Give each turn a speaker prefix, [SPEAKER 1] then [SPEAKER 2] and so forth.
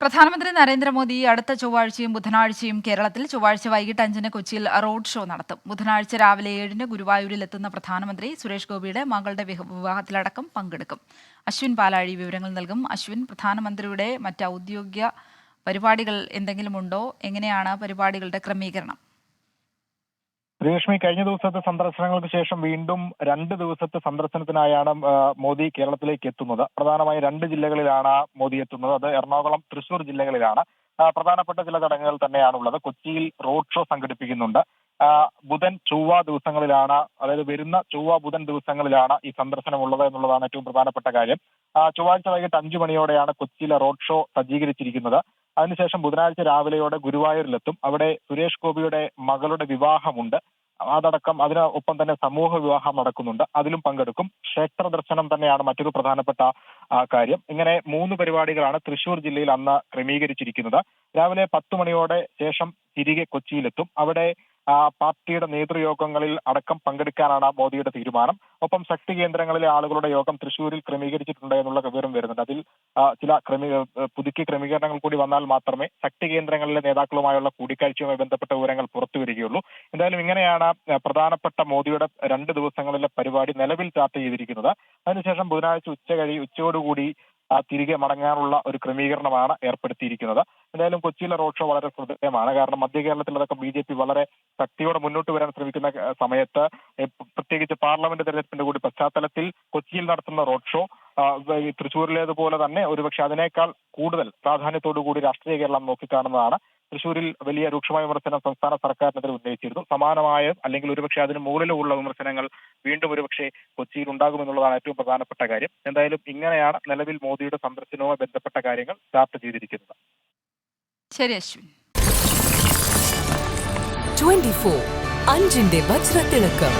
[SPEAKER 1] പ്രധാനമന്ത്രി നരേന്ദ്രമോദി അടുത്ത ചൊവ്വാഴ്ചയും ബുധനാഴ്ചയും കേരളത്തിൽ ചൊവ്വാഴ്ച വൈകിട്ട് 5-ന് കൊച്ചിയിൽ റോഡ് ഷോ നടത്തും. ബുധനാഴ്ച രാവിലെ 7-ന് ഗുരുവായൂരിൽ എത്തുന്ന പ്രധാനമന്ത്രി സുരേഷ് ഗോപിയുടെ മകളുടെ വിവാഹത്തിലടക്കം പങ്കെടുക്കും. അശ്വിൻ പാലാഴി വിവരങ്ങൾ നൽകും. അശ്വിൻ, പ്രധാനമന്ത്രിയുടെ മറ്റ് ഔദ്യോഗിക പരിപാടികൾ എന്തെങ്കിലും ഉണ്ടോ? എങ്ങനെയാണ് പരിപാടികളുടെ ക്രമീകരണം?
[SPEAKER 2] രേഷ്മി, കഴിഞ്ഞ ദിവസത്തെ സന്ദർശനങ്ങൾക്ക് ശേഷം വീണ്ടും 2 ദിവസത്തെ സന്ദർശനത്തിനായാണ് മോദി കേരളത്തിലേക്ക് എത്തുന്നത്. പ്രധാനമായും 2 ജില്ലകളിലാണ് മോദി എത്തുന്നത്. അത് എറണാകുളം, തൃശൂർ ജില്ലകളിലാണ്. പ്രധാനപ്പെട്ട ചില ചടങ്ങുകൾ തന്നെയാണുള്ളത്. കൊച്ചിയിൽ റോഡ് ഷോ സംഘടിപ്പിക്കുന്നുണ്ട്. ബുധൻ, ചൊവ്വ ദിവസങ്ങളിലാണ്, അതായത് വരുന്ന ചൊവ്വ ബുധൻ ദിവസങ്ങളിലാണ് ഈ സന്ദർശനമുള്ളത് എന്നുള്ളതാണ് ഏറ്റവും പ്രധാനപ്പെട്ട കാര്യം. ചൊവ്വാഴ്ച വൈകിട്ട് 5 മണിയോടെയാണ് കൊച്ചിയിലെ റോഡ് ഷോ സജ്ജീകരിച്ചിരിക്കുന്നത്. അതിനുശേഷം ബുധനാഴ്ച രാവിലെയോടെ ഗുരുവായൂരിലെത്തും. അവിടെ സുരേഷ് ഗോപിയുടെ മകളുടെ വിവാഹമുണ്ട്. അതടക്കം ഒപ്പം തന്നെ സമൂഹ വിവാഹം നടക്കുന്നുണ്ട്. അതിലും പങ്കെടുക്കും. ക്ഷേത്ര ദർശനം തന്നെയാണ് മറ്റൊരു പ്രധാനപ്പെട്ട കാര്യം. ഇങ്ങനെ 3 പരിപാടികളാണ് തൃശൂർ ജില്ലയിൽ അന്ന് ക്രമീകരിച്ചിരിക്കുന്നത്. രാവിലെ 10 മണിയോടെ ശേഷം തിരികെ കൊച്ചിയിലെത്തും. അവിടെ പാർട്ടിയുടെ നേതൃയോഗങ്ങളിൽ അടക്കം പങ്കെടുക്കാനാണ് മോദിയുടെ തീരുമാനം. ഒപ്പം ശക്തി കേന്ദ്രങ്ങളിലെ ആളുകളുടെ യോഗം തൃശൂരിൽ ക്രമീകരിച്ചിട്ടുണ്ട് എന്നുള്ള വിവരം വരുന്നുണ്ട്. അതിൽ ചില പുതുക്കിയ ക്രമീകരണങ്ങൾ കൂടി വന്നാൽ മാത്രമേ ശക്തി കേന്ദ്രങ്ങളിലെ നേതാക്കളുമായുള്ള കൂടിക്കാഴ്ചയുമായി ബന്ധപ്പെട്ട വിവരങ്ങൾ പുറത്തു വരികയുള്ളൂ. എന്തായാലും ഇങ്ങനെയാണ് പ്രധാനപ്പെട്ട മോദിയുടെ 2 ദിവസങ്ങളിലെ പരിപാടി നിലവിൽ ചാർട്ട് ചെയ്തിരിക്കുന്നത്. അതിനുശേഷം ബുധനാഴ്ച ഉച്ചയോടുകൂടി തിരികെ മടങ്ങാനുള്ള ഒരു ക്രമീകരണമാണ് ഏർപ്പെടുത്തിയിരിക്കുന്നത്. എന്തായാലും കൊച്ചിയിലെ റോഡ് ഷോ വളരെ ശ്രദ്ധേയമാണ്. കാരണം മധ്യ കേരളത്തിലടക്കം BJP വളരെ ശക്തിയോടെ മുന്നോട്ട് വരാൻ ശ്രമിക്കുന്ന സമയത്ത്, പ്രത്യേകിച്ച് പാർലമെന്റ് തെരഞ്ഞെടുപ്പിന്റെ കൂടി പശ്ചാത്തലത്തിൽ കൊച്ചിയിൽ നടത്തുന്ന റോഡ് ഷോ തൃശ്ശൂരിലേതുപോലെ തന്നെ ഒരുപക്ഷെ അതിനേക്കാൾ കൂടുതൽ പ്രാധാന്യത്തോടു കൂടി രാഷ്ട്രീയ കേരളം നോക്കിക്കാണുന്നതാണ്. തൃശ്ശൂരിൽ വലിയ രൂക്ഷമായ വിമർശനം സംസ്ഥാന സർക്കാരിനെതിരെ ഉന്നയിച്ചിരുന്നു. സമാനമായ അല്ലെങ്കിൽ ഒരുപക്ഷെ അതിന് മുകളിലുള്ള വിമർശനങ്ങൾ വീണ്ടും ഒരുപക്ഷെ കൊച്ചിയിൽ ഉണ്ടാകുമെന്നുള്ളതാണ് ഏറ്റവും പ്രധാനപ്പെട്ട കാര്യം. എന്തായാലും ഇങ്ങനെയാണ് നിലവിൽ മോദിയുടെ സന്ദർശനവുമായി ബന്ധപ്പെട്ട കാര്യങ്ങൾ ചാർട്ട് ചെയ്തിരിക്കുന്നത്.
[SPEAKER 1] ശരി അശ്വിൻ.
[SPEAKER 3] 24 അഞ്ചിന്റെ വജ്രത്തിളക്കം.